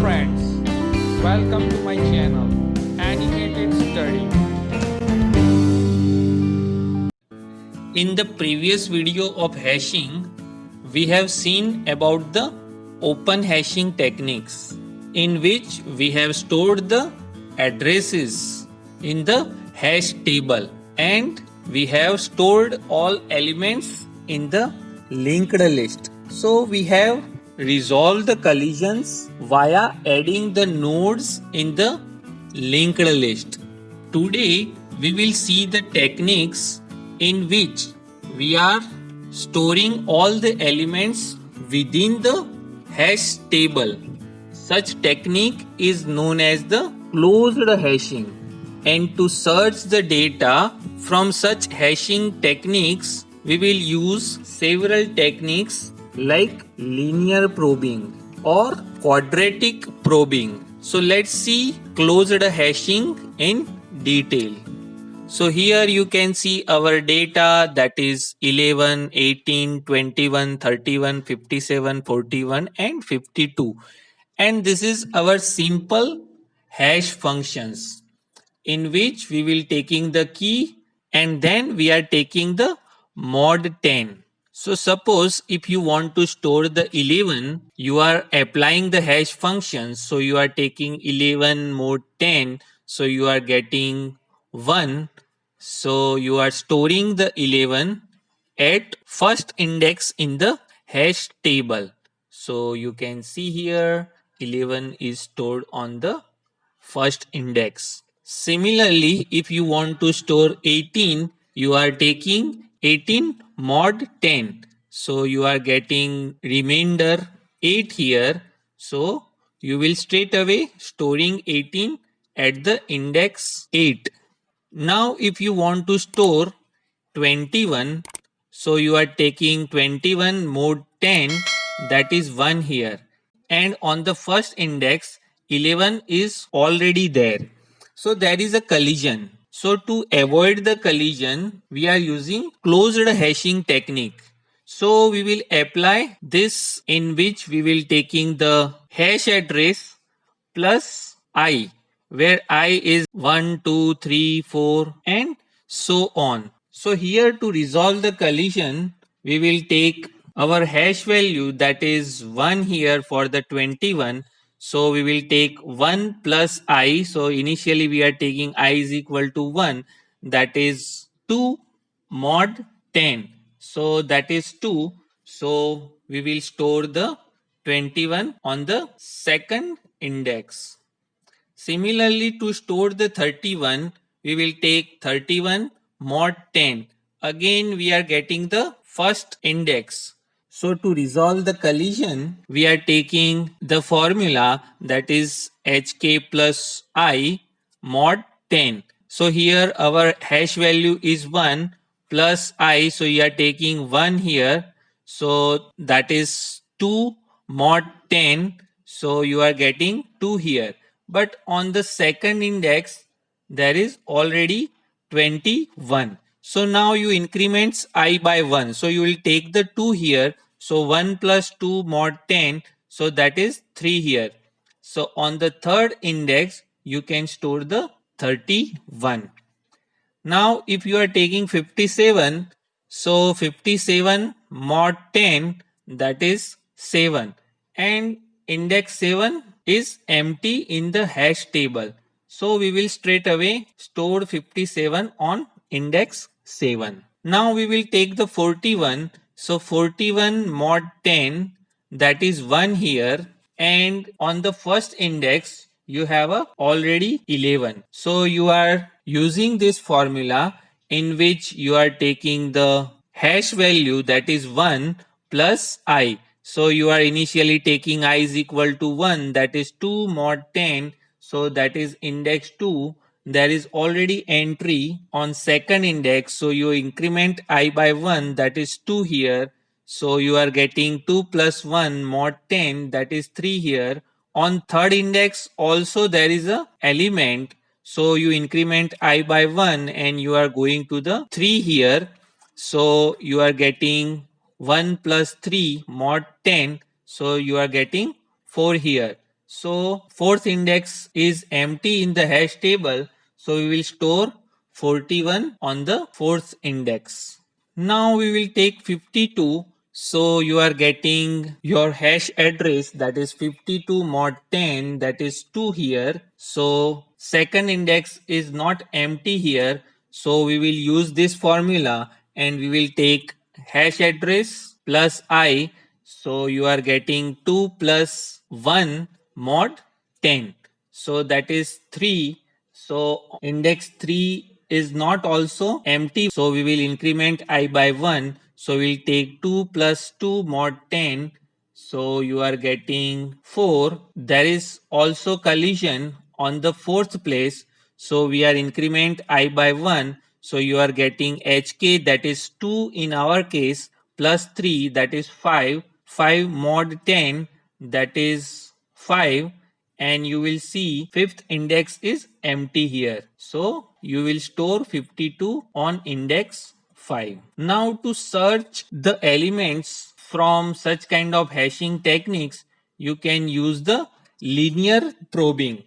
friends, welcome to my channel Animated Study. In the previous video of hashing, we have seen about the open hashing techniques in which we have stored the addresses in the hash table and we have stored all elements in the linked list. So we have resolved the collisions via adding the nodes in the linked list. Today we will see the techniques in which we are storing all the elements within the hash table. Such technique is known as the closed hashing. And to search the data from such hashing techniques, we will use several techniques like linear probing or quadratic probing. So let's see closed hashing in detail. So here you can see our data, that is 11, 18, 21, 31, 57, 41 and 52. And this is our simple hash functions in which we will taking the key and then we are taking the mod 10. So suppose if you want to store the 11, you are applying the hash functions. So you are taking 11 mod 10. So you are getting 1. So you are storing the 11 at first index in the hash table. So you can see here 11 is stored on the first index. Similarly, if you want to store 18, you are taking 18 mod 10. So you are getting remainder 8 here. So you will straight away storing 18 at the index 8. Now if you want to store 21, so you are taking 21 mod 10, that is 1 here. And on the first index 11 is already there. So there is a collision. So to avoid the collision, we are using closed hashing technique. So we will apply this in which we will taking the hash address plus I, where I is 1, 2, 3, 4 and so on. So here to resolve the collision, we will take our hash value, that is 1 here for the 21. So we will take 1 plus I. So initially we are taking I is equal to 1, that is 2 mod 10. So that is 2. So we will store the 21 on the second index. Similarly, to store the 31, we will take 31 mod 10. Again, we are getting the first index. So to resolve the collision, we are taking the formula, that is hk plus I mod 10. So here our hash value is 1 plus I. So we are taking 1 here. So that is 2 mod 10. So you are getting 2 here. But on the second index, there is already 21. So now you increments I by 1. So you will take the 2 here. So 1 plus 2 mod 10. So that is 3 here. So on the third index, you can store the 31. Now if you are taking 57, so 57 mod 10, that is 7. And index 7 is empty in the hash table. So we will straight away store 57 on index 7. Now we will take the 41. So 41 mod 10, that is 1 here. And on the first index, you have a already 11. So you are using this formula in which you are taking the hash value, that is 1 plus I. So you are initially taking I is equal to 1, that is 2 mod 10. So that is index 2. There is already entry on second index. So you increment I by 1, that is 2 here. So you are getting 2 plus 1 mod 10, that is 3 here. On third index also there is a element. So you increment I by 1 and you are going to the 3 here. So you are getting 1 plus 3 mod 10. So you are getting 4 here. So fourth index is empty in the hash table. So we will store 41 on the fourth index. Now we will take 52. So you are getting your hash address, that is 52 mod 10, that is 2 here. So second index is not empty here. So we will use this formula and we will take hash address plus I. So you are getting 2 plus 1 mod 10. So that is 3. So index 3 is not also empty. So we will increment I by 1. So we'll take 2 plus 2 mod 10. So you are getting 4. There is also collision on the fourth place. So we are increment I by 1. So you are getting HK, that is 2 in our case, plus 3, that is 5. 5 mod 10, that is 5, and you will see fifth index is empty here. So you will store 52 on index 5. Now to search the elements from such kind of hashing techniques, you can use the linear probing.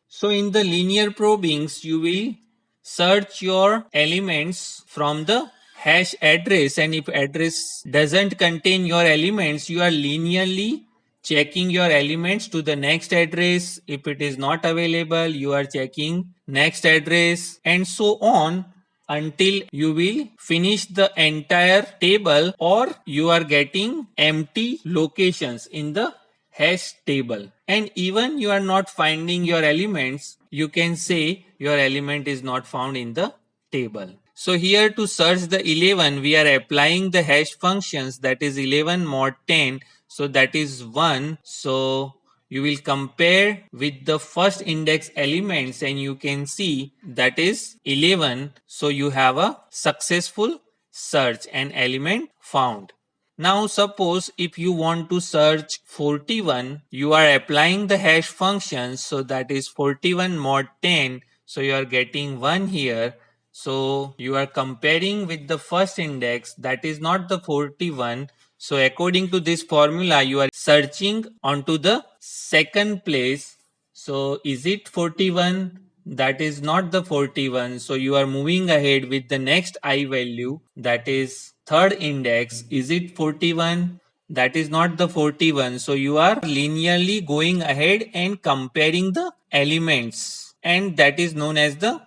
So in the linear probings, you will search your elements from the hash address, and if address doesn't contain your elements, you are linearly checking your elements to the next address. If it is not available, you are checking next address, and so on until you will finish the entire table or you are getting empty locations in the hash table. And even you are not finding your elements, you can say your element is not found in the table. So here to search the 11, we are applying the hash functions, that is 11 mod 10. So that is 1. So you will compare with the first index elements and you can see that is 11. So you have a successful search and element found. Now suppose if you want to search 41, you are applying the hash function, so that is 41 mod 10. So you are getting 1 here. So you are comparing with the first index, that is not the 41. So according to this formula, you are searching onto the second place. So is it 41? That is not the 41. So you are moving ahead with the next I value, that is third index. Is it 41? That is not the 41. So you are linearly going ahead and comparing the elements, and that is known as the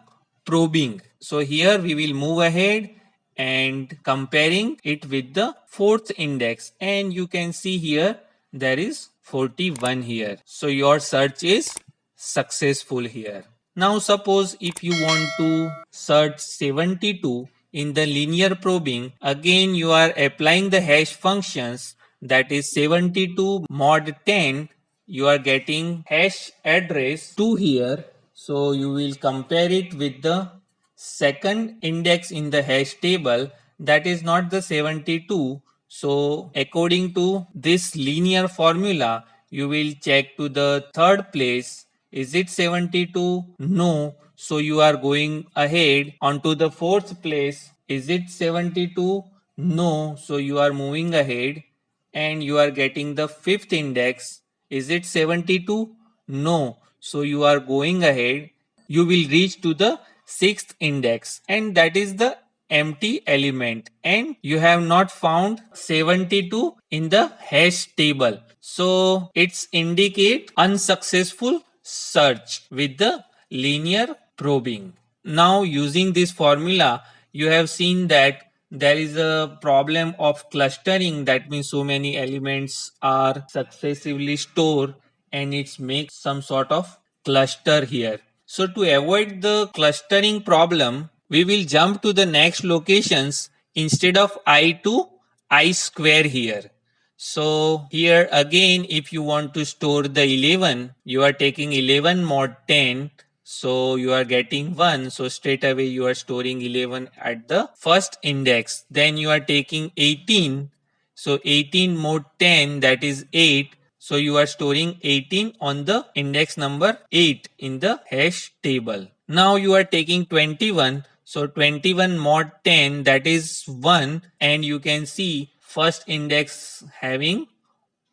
probing. So here we will move ahead and comparing it with the fourth index, and you can see here there is 41 here. So your search is successful here. Now suppose if you want to search 72 in the linear probing, again you are applying the hash functions, that is 72 mod 10. You are getting hash address 2 here. So you will compare it with the second index in the hash table, that is not the 72. So according to this linear formula, you will check to the third place. Is it 72? No. So you are going ahead onto the fourth place. Is it 72? No. So you are moving ahead and you are getting the fifth index. Is it 72? No. So you are going ahead. You will reach to the sixth index, and that is the empty element, and you have not found 72 in the hash table. So it's indicate unsuccessful search with the linear probing. Now using this formula, you have seen that there is a problem of clustering. That means so many elements are successively stored and it makes some sort of cluster here. So to avoid the clustering problem, we will jump to the next locations instead of I to I square here. So here again, if you want to store the 11, you are taking 11 mod 10. So you are getting 1. So straight away you are storing 11 at the first index. Then you are taking 18. So 18 mod 10, that is 8. So you are storing 18 on the index number 8 in the hash table. Now you are taking 21. So 21 mod 10, that is 1, and you can see first index having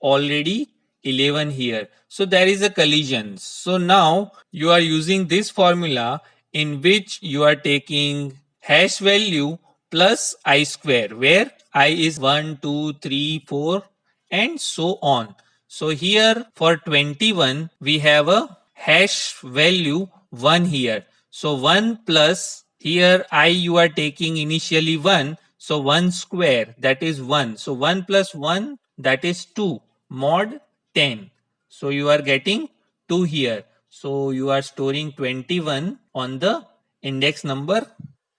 already 11 here. So there is a collision. So now you are using this formula in which you are taking hash value plus I square, where I is 1, 2, 3, 4 and so on. So here for 21 we have a hash value 1 here. So 1 plus here I you are taking initially 1. So 1 square, that is 1. So 1 plus 1, that is 2 mod 10. So you are getting 2 here. So you are storing 21 on the index number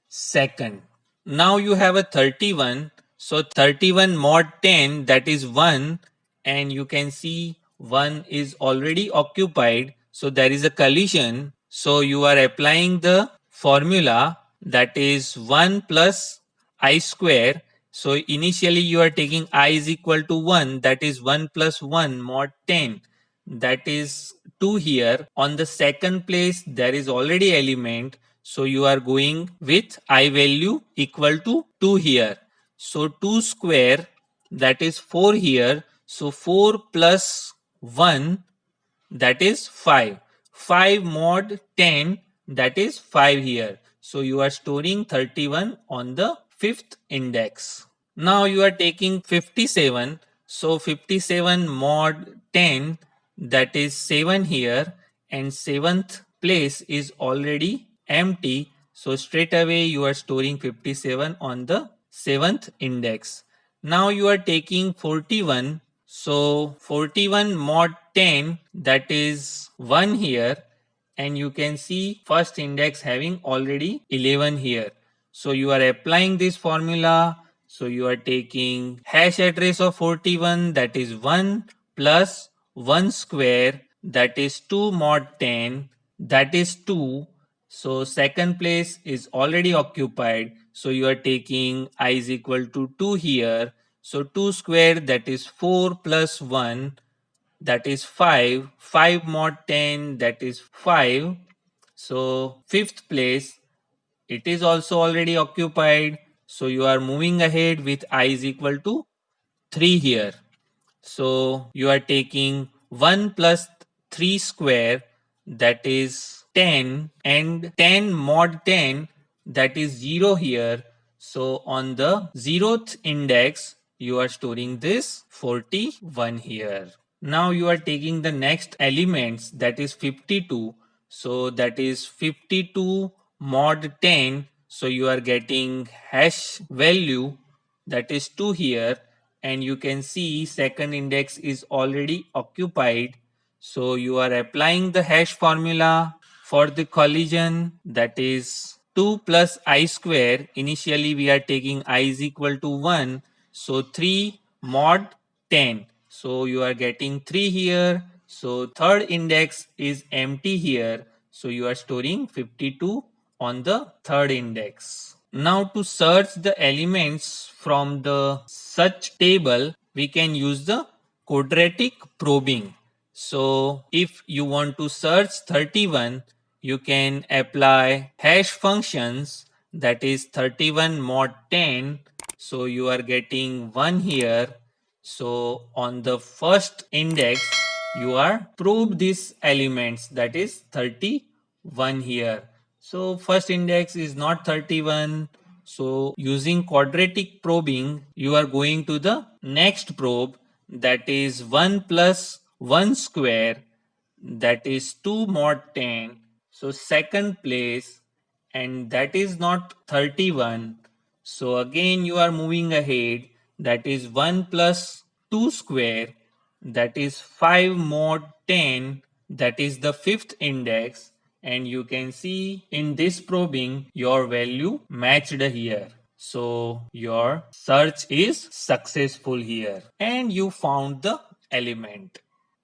second. Now you have a 31. So 31 mod 10, that is 1, and you can see 1 is already occupied. So there is a collision. So you are applying the formula, that is 1 plus I square. So initially you are taking I is equal to 1, that is 1 plus 1 mod 10, that is 2 here. On the second place there is already element, so you are going with I value equal to 2 here. So 2 square, that is 4 here. So 4 plus 1, that is 5. 5 mod 10, that is 5 here. So you are storing 31 on the fifth index. Now you are taking 57. So 57 mod 10, that is 7 here, and seventh place is already empty. So straight away you are storing 57 on the seventh index. Now you are taking 41. So 41 mod 10, that is 1 here, and you can see first index having already 11 here. So you are applying this formula. So you are taking hash address of 41, that is 1 plus 1 square, that is 2 mod 10, that is 2. So second place is already occupied. So you are taking I is equal to 2 here. So 2 square, that is 4 plus 1, that is 5. 5 mod 10, that is 5. So fifth place, it is also already occupied. So you are moving ahead with I is equal to 3 here. So you are taking 1 plus 3 square, that is 10, and 10 mod 10, that is 0 here. So on the 0th index you are storing this 41 here. Now you are taking the next elements, that is 52. So that is 52 mod 10. So you are getting hash value, that is 2 here, and you can see second index is already occupied. So you are applying the hash formula for the collision, that is 2 plus I square. Initially we are taking I is equal to 1. So 3 mod 10. So you are getting 3 here. So third index is empty here. So you are storing 52 on the third index. Now to search the elements from the such table, we can use the quadratic probing. So if you want to search 31, you can apply hash functions, that is 31 mod 10. So you are getting 1 here. So on the first index, you are probe these elements, that is 31 here. So first index is not 31. So using quadratic probing, you are going to the next probe, that is 1 plus 1 square, that is 2 mod 10. So second place, and that is not 31. So again you are moving ahead, that is 1 plus 2 square, that is 5 mod 10, that is the fifth index, and you can see in this probing your value matched here. So your search is successful here and you found the element.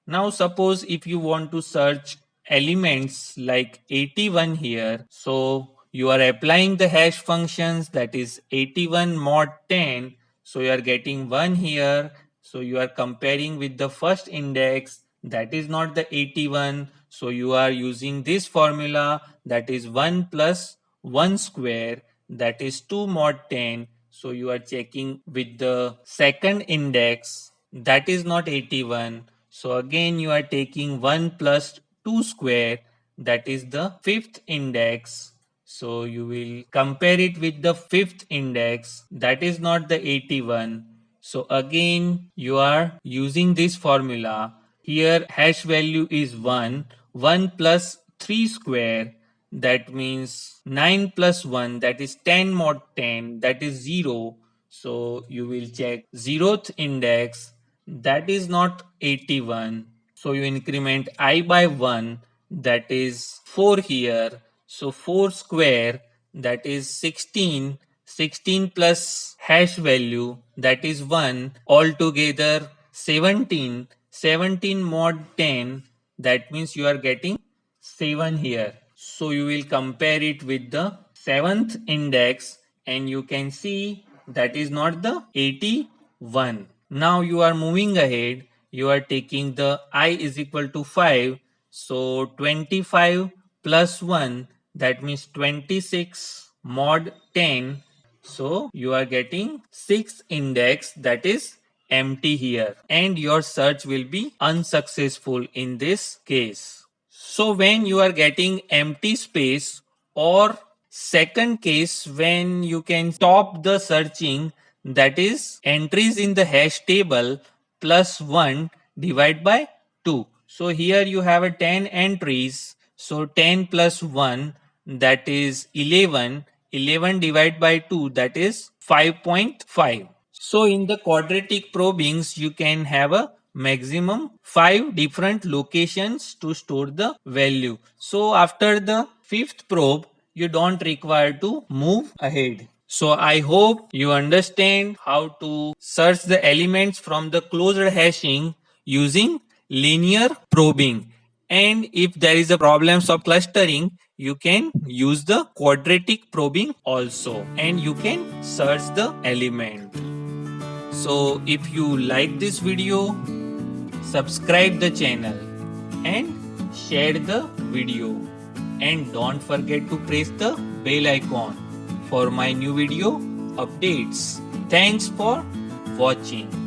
Now suppose if you want to search elements like 81 here, so you are applying the hash functions, that is 81 mod 10. So you are getting 1 here. So you are comparing with the first index, that is not the 81. So you are using this formula, that is 1 plus 1 square, that is 2 mod 10. So you are checking with the second index, that is not 81. So again you are taking 1 plus 2 square, that is the fifth index. So you will compare it with the fifth index, that is not the 81. So again you are using this formula. Here hash value is 1. 1 plus 3 square, that means 9 plus 1, that is 10 mod 10, that is 0. So you will check zeroth index, that is not 81. So you increment I by 1, that is 4 here. So 4 square, that is 16. 16 plus hash value, that is 1. Altogether 17. 17 mod 10, that means you are getting 7 here. So you will compare it with the 7th index and you can see that is not the 81. Now you are moving ahead. You are taking the I is equal to 5. So 25 plus 1, that means 26 mod 10. So you are getting 6th index, that is empty here, and your search will be unsuccessful in this case. So when you are getting empty space, or second case when you can stop the searching, that is entries in the hash table plus 1 divided by 2. So here you have a 10 entries. So 10 plus 1, that is 11. 11 divided by 2, that is 5.5. So in the quadratic probings, you can have a maximum 5 different locations to store the value. So after the fifth probe, you don't require to move ahead. So I hope you understand how to search the elements from the closed hashing using linear probing. And if there is a problems of clustering, you can use the quadratic probing also, and you can search the element. So if you like this video, subscribe the channel and share the video, and don't forget to press the bell icon for my new video updates. Thanks for watching.